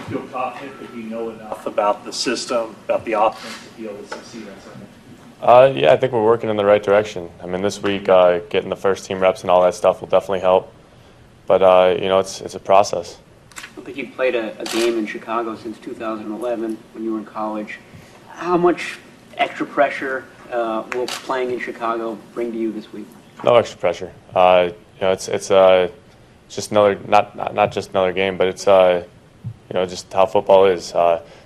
feel confident that you know enough about the system, about the offense to be able to succeed on Sunday? Yeah, I think we're working in the right direction. I mean, this week, getting the first team reps and all that stuff will definitely help. But, it's a process. I don't think you played a game in Chicago since 2011 when you were in college. How much extra pressure will playing in Chicago bring to you this week? No extra pressure. It's just another, not just another game, but it's just how football is.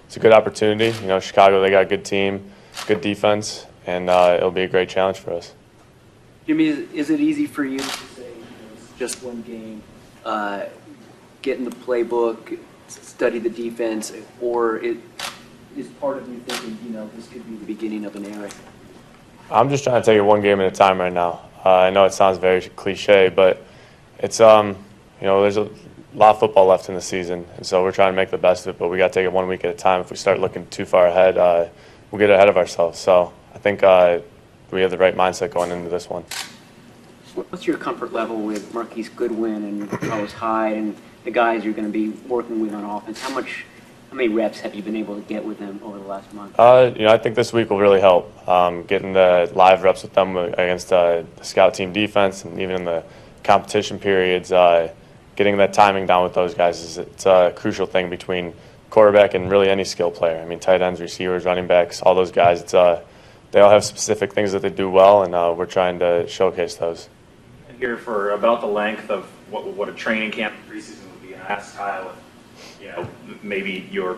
It's a good opportunity. Chicago, they got a good team, good defense, and it'll be a great challenge for us. Jimmy, is it easy for you to say it's just one game, get in the playbook, study the defense, or is part of you thinking, this could be the beginning of an era? I'm just trying to take it one game at a time right now. I know it sounds very cliche, but it's there's a lot of football left in the season, and so we're trying to make the best of it. But we got to take it 1 week at a time. If we start looking too far ahead, we'll get ahead of ourselves. So I think we have the right mindset going into this one. What's your comfort level with Marquise Goodwin and Carlos Hyde and the guys you're going to be working with on offense? How many reps have you been able to get with them over the last month? I think this week will really help. Getting the live reps with them against the scout team defense, and even in the competition periods, getting that timing down with those guys it's a crucial thing between quarterback and really any skill player. I mean, tight ends, receivers, running backs, all those guys. They all have specific things that they do well, and we're trying to showcase those. And here for about the length of what a training camp preseason would be, and I asked Kyle if maybe your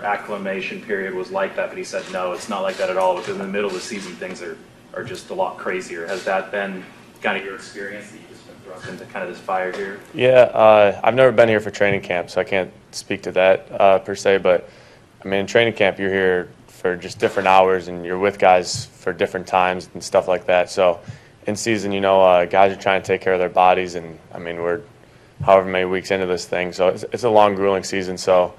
acclimation period was like that, but he said no, it's not like that at all, because in the middle of the season things are just a lot crazier. Has that been kind of your experience, that you've just been thrust into kind of this fire here? Yeah, I've never been here for training camp, so I can't speak to that per se, but I mean, in training camp you're here for just different hours, and you're with guys for different times and stuff like that. So in season, guys are trying to take care of their bodies, and I mean, we're however many weeks into this thing, so it's a long, grueling season. So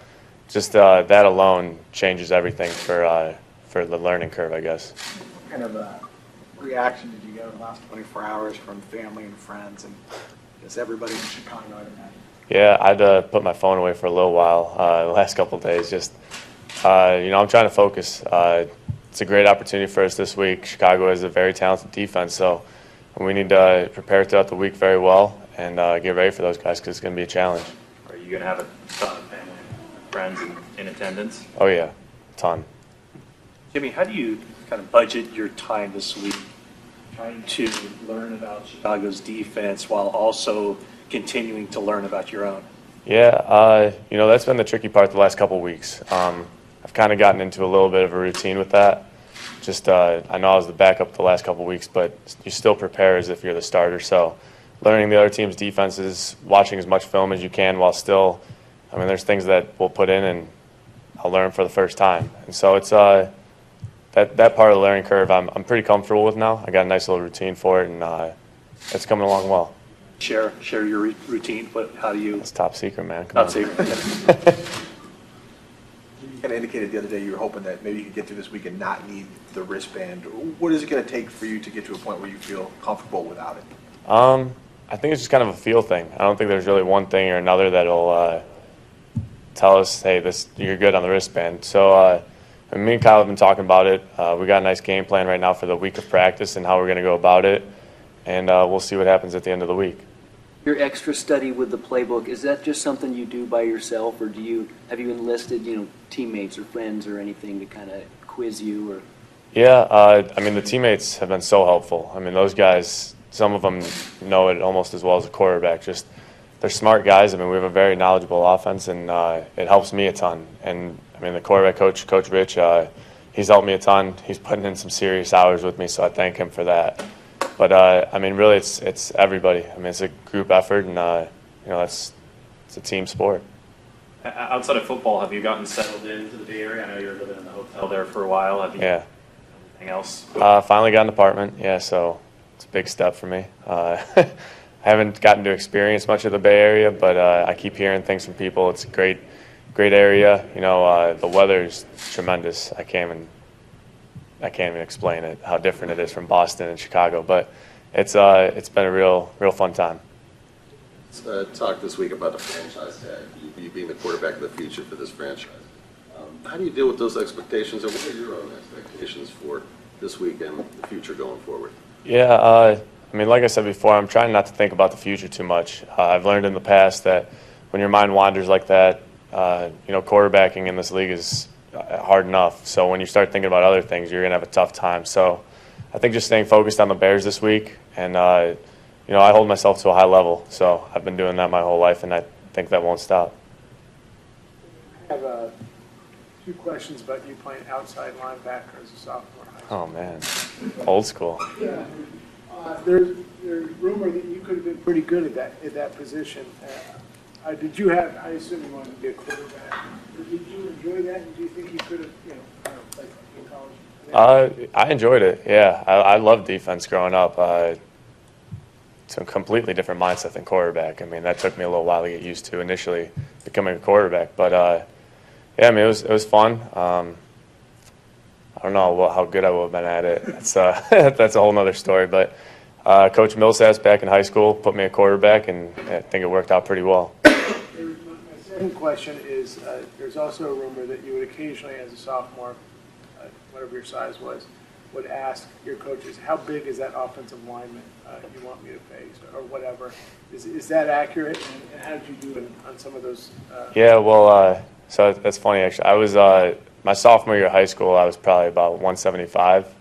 just that alone changes everything for the learning curve, I guess. What kind of reaction did you get in the last 24 hours from family and friends, and just everybody in Chicago, I'd imagine? Yeah, I had to put my phone away for a little while the last couple of days. Just I'm trying to focus. It's a great opportunity for us this week. Chicago has a very talented defense, so we need to prepare throughout the week very well and get ready for those guys, because it's going to be a challenge. Are you going to have a ton of family and friends in attendance? Oh, yeah, a ton. Jimmy, how do you kind of budget your time this week, trying to learn about Chicago's defense while also continuing to learn about your own? Yeah, that's been the tricky part the last couple of weeks. I've kind of gotten into a little bit of a routine with that. Just I know I was the backup the last couple of weeks, but you still prepare as if you're the starter. So learning the other team's defenses, watching as much film as you can while still, there's things that we'll put in and I'll learn for the first time. And so it's that part of the learning curve I'm pretty comfortable with now. I got a nice little routine for it, and it's coming along well. Share your routine. How do you? It's top secret, man. Top secret. You kind of indicated the other day you were hoping that maybe you could get through this week and not need the wristband. What is it going to take for you to get to a point where you feel comfortable without it? I think it's just kind of a feel thing. I don't think there's really one thing or another that'll tell us, hey, you're good on the wristband. So me and Kyle have been talking about it. We got a nice game plan right now for the week of practice and how we're going to go about it, and we'll see what happens at the end of the week. Your extra study with the playbook, is that just something you do by yourself, or have you enlisted teammates or friends or anything to kind of quiz you? Or Yeah, the teammates have been so helpful. Those guys, some of them know it almost as well as a quarterback. Just they're smart guys. We have a very knowledgeable offense, and it helps me a ton. And the quarterback coach, Coach Rich, he's helped me a ton. He's putting in some serious hours with me, so I thank him for that. But really, it's everybody. It's a group effort, and it's a team sport. Outside of football, have you gotten settled into the Bay Area? I know you were living in the hotel there for a while. Have you? Yeah. Anything else? Finally got an apartment. Yeah, so it's a big step for me. I haven't gotten to experience much of the Bay Area, but I keep hearing things from people. It's a great area. The weather's tremendous. I can't even explain it, how different it is from Boston and Chicago, but it's been a real fun time. Talk this week about the franchise tag, you being the quarterback of the future for this franchise. How do you deal with those expectations, and what are your own expectations for this week and the future going forward? Yeah, I mean, like I said before, I'm trying not to think about the future too much. I've learned in the past that when your mind wanders like that, quarterbacking in this league is hard enough. So when you start thinking about other things, you're going to have a tough time. So I think just staying focused on the Bears this week, and I hold myself to a high level. So I've been doing that my whole life, and I think that won't stop. I have two questions about you playing outside linebacker as a sophomore. Oh man, old school. Yeah. There's rumor that you could have been pretty good at that position. Did you have? I assume you wanted to be a quarterback. Did you enjoy that? And do you think you could have, played in college? I enjoyed it. Yeah, I loved defense growing up. It's a completely different mindset than quarterback. I mean, that took me a little while to get used to initially becoming a quarterback. But yeah, I mean, it was fun. I don't know how good I would have been at it. That's a whole nother story. But Coach Millsap back in high school put me at quarterback, and I think it worked out pretty well. My second question is, there's also a rumor that you would occasionally, as a sophomore, whatever your size was, would ask your coaches, how big is that offensive lineman you want me to face, or whatever. Is that accurate, and how did you do it on some of those? Yeah, well, so that's funny, actually. I was, my sophomore year of high school, I was probably about 175,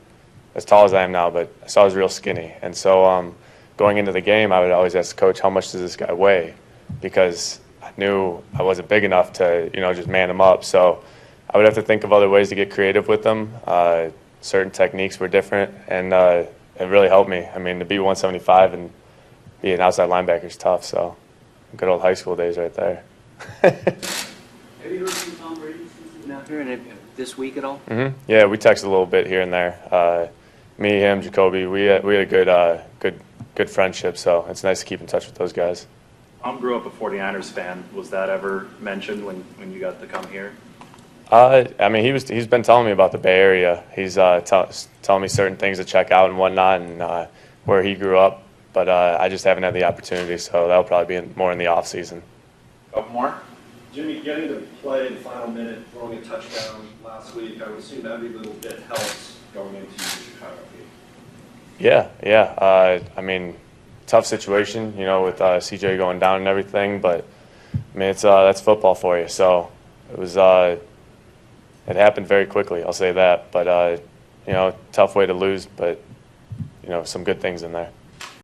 as tall as I am now, but I was real skinny. And so going into the game, I would always ask the coach, how much does this guy weigh? Because I knew I wasn't big enough to, just man him up. So I would have to think of other ways to get creative with them. Certain techniques were different, and it really helped me. I mean, to be 175 and be an outside linebacker is tough, so good old high school days right there. Have you heard from Tom Brady since he's been out here this week at all? Mm-hmm. Yeah, we texted a little bit here and there. Me, him, Jacoby, we had a good friendship, so it's nice to keep in touch with those guys. Tom grew up a 49ers fan. Was that ever mentioned when you got to come here? I mean, he's been telling me about the Bay Area. He's telling me certain things to check out and whatnot, and where he grew up. But I just haven't had the opportunity, so that'll probably be more in the off season. Couple more. Jimmy, getting to play the final minute, throwing a touchdown last week, I would assume every little bit helps going into the Chicago game. Yeah. I mean, tough situation, with CJ going down and everything. But I mean, that's football for you. So it was. It happened very quickly, I'll say that. But tough way to lose, but some good things in there.